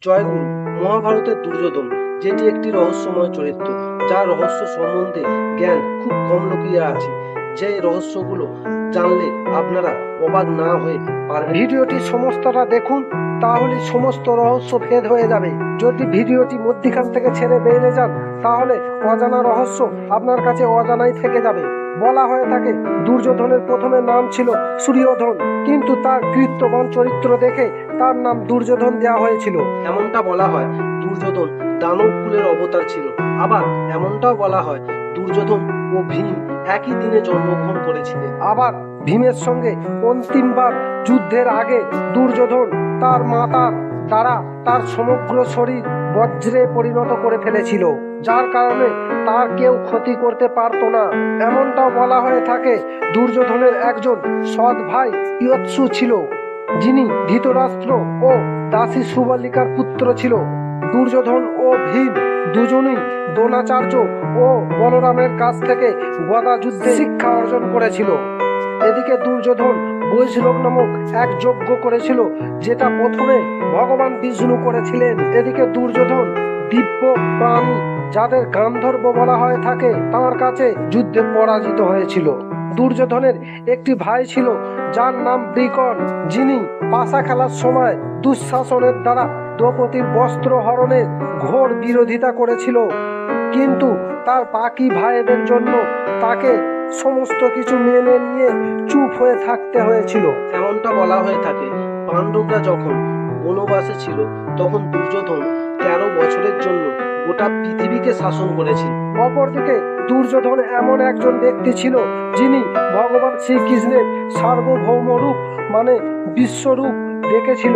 জয়গুরু মহাভারতের দুর্যোধন, যেটি একটি রহস্যময় চরিত্র, যার রহস্য সম্বন্ধে জ্ঞান খুব কম লোকের আছে। যে রহস্যগুলো জানলে আপনারা অবাক না হয়ে পারবেন। ভিডিওটি সমস্তটা দেখুন, তাহলে সমস্ত রহস্য ভেদ হয়ে যাবে। যদি ভিডিওটি মধ্যখান থেকে ছেড়ে বেরিয়ে যান, তাহলে অজানা রহস্য আপনার কাছে অজানাই থেকে যাবে। বলা হয়ে থাকে দুর্যোধনের প্রথমে নাম ছিল সূর্যোধন, কিন্তু তার কীর্তবান চরিত্র দেখে তার নাম দুর্যোধন দেওয়া হয়েছিল। এমনটা বলা হয় দুর্যোধন দানব কুলের অবতার ছিল। আবার এমনটাও বলা হয় দুর্যোধন ও ভীম একই দিনে জন্মগ্রহণ করেছিলেন। আবার ভীমের সঙ্গে অন্তিমবার যুদ্ধের আগে দুর্যোধন তার মাতার দ্বারা তার সমগ্র শরীর বজ্রে পরিণত করে ফেলেছিল, যার কারণে তার কেউ ক্ষতি করতে পারতো না। এমনটাও বলা হয়ে থাকে দুর্যোধনের একজন সৎ ভাই ইয়ৎসু ছিল, যিনি ধৃতরাষ্ট্র ও দাসী সুবালিকার পুত্র ছিল। দুর্যোধন ও ভীম দুজনেই দ্রোণাচার্য ও বলরামের কাছ থেকে গদা যুদ্ধে শিক্ষা অর্জন করেছিল। এদিকে দুর্যোধন বৈশ্লোক নামক এক যজ্ঞ করেছিল, যেটা প্রথমে ভগবান বিষ্ণু করেছিলেন। এদিকে দুর্যোধন দিব্য প্রাণী, যাদের গান্ধর্ব বলা হয়ে থাকে, তার কাছে যুদ্ধে পরাজিত হয়েছিল। দুর্যোধনের একটি ভাই ছিল যার নাম বৃকন, যিনি পাশা খেলার সময় দুঃশাসনের দ্বারা দ্রৌপদীর বস্ত্র হরণের ঘোর বিরোধিতা করেছিল, কিন্তু তার বাকি ভাইদের জন্য তাকে সমস্ত কিছু মেনে নিয়ে চুপ হয়ে থাকতে হয়েছিল। এমনটা বলা হয়ে থাকে পাণ্ডবরা যখন বনবাসে ছিল, তখন দুর্যোধন 13 বছরের জন্য গোটা পৃথিবীকে শাসন করেছিল। অপরদিকে দুর্যোধন এমন একজন ব্যক্তি ছিল, যিনি ভগবান শ্রীকৃষ্ণের সার্বভৌম রূপ মানে বিশ্বরূপ দেখেছিল।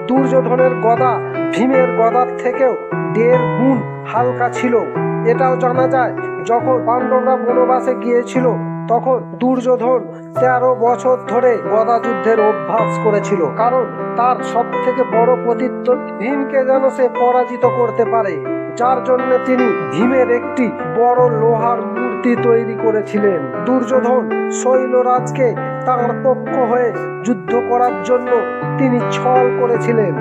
দুর্যোধনের গদা ভীমের গদার থেকেও 1.5 গুণ হালকা ছিল। এটাও জানা যায় যখন পাণ্ডবরা বনবাসে গিয়েছিল, তখন দুর্যোধন 13 বছর ধরে গদা যুদ্ধের অভ্যাস করেছিল, কারণ তার সব থেকে বড় প্রতিদ্বন্দ্বী ভীমকে যেন সে পরাজিত করতে পারে, যার জন্য তিনি ভীমের একটি বড় লোহার মূর্তি তৈরি করেছিলেন। দুর্যোধন শৈলরাজকে তার পক্ষ হয়ে যুদ্ধ করার জন্য তিনি ছল করেছিলেন,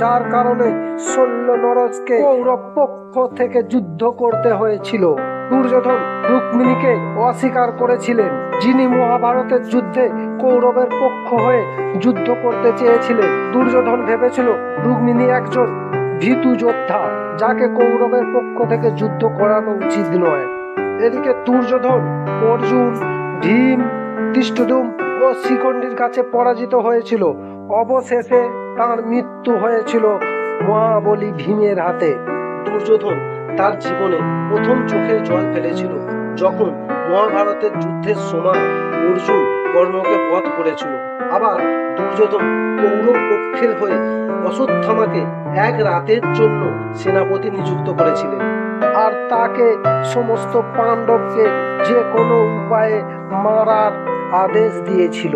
যার কারণে শৈল নরজকে কৌরব পক্ষ থেকে যুদ্ধ করতে হয়েছিল। দুর্যোধন রুক্মিণীকে অস্বীকার করেছিলেন, যিনি মহাভারতের যুদ্ধে কৌরবের পক্ষ হয়ে যুদ্ধ করতে চেয়েছিলেন। দুর্যোধন ভেবেছিল রুক্মিণী একজন ভীতু যোদ্ধা, যাকে কৌরবের পক্ষ থেকে যুদ্ধ করানো উচিত নয়। এদিকে দুর্যোধন অর্জুন, ভীম, ধৃষ্টদ্যুম্ন ও শিখণ্ডীর কাছে পরাজিত হয়েছিল। অবশেষে তার মৃত্যু হয়েছিল মহাবলী ভীমের হাতে। দুর্যোধন তার জীবনে প্রথম চোখের জল ফেলেছিল যখন মহাভারতের যুদ্ধের সময় অর্জুন কর্ণকে বধ করেছিল। আবার দুর্যোধন কৌরব পক্ষের হয়ে অশ্বত্থামাকে 1 রাতের জন্য সেনাপতি নিযুক্ত করেছিলেন, আর তাকে সমস্ত পাণ্ডবকে যে কোনো উপায়ে মারার আদেশ দিয়েছিল।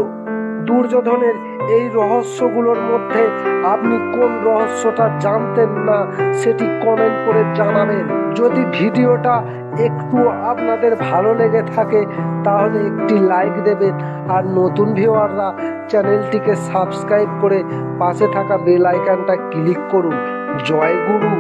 দুর্যোধনের এই রহস্যগুলোর মধ্যে আপনি কোন রহস্যটা জানতেন না, সেটি কমেন্ট করে জানাবেন। যদি ভিডিওটা একটু আপনাদের ভালো লেগে থাকে, তাহলে একটি লাইক দেবেন, আর নতুন ভিউয়াররা চ্যানেলটিকে সাবস্ক্রাইব করে পাশে থাকা বেল আইকনটা ক্লিক করুন। জয় গুরু।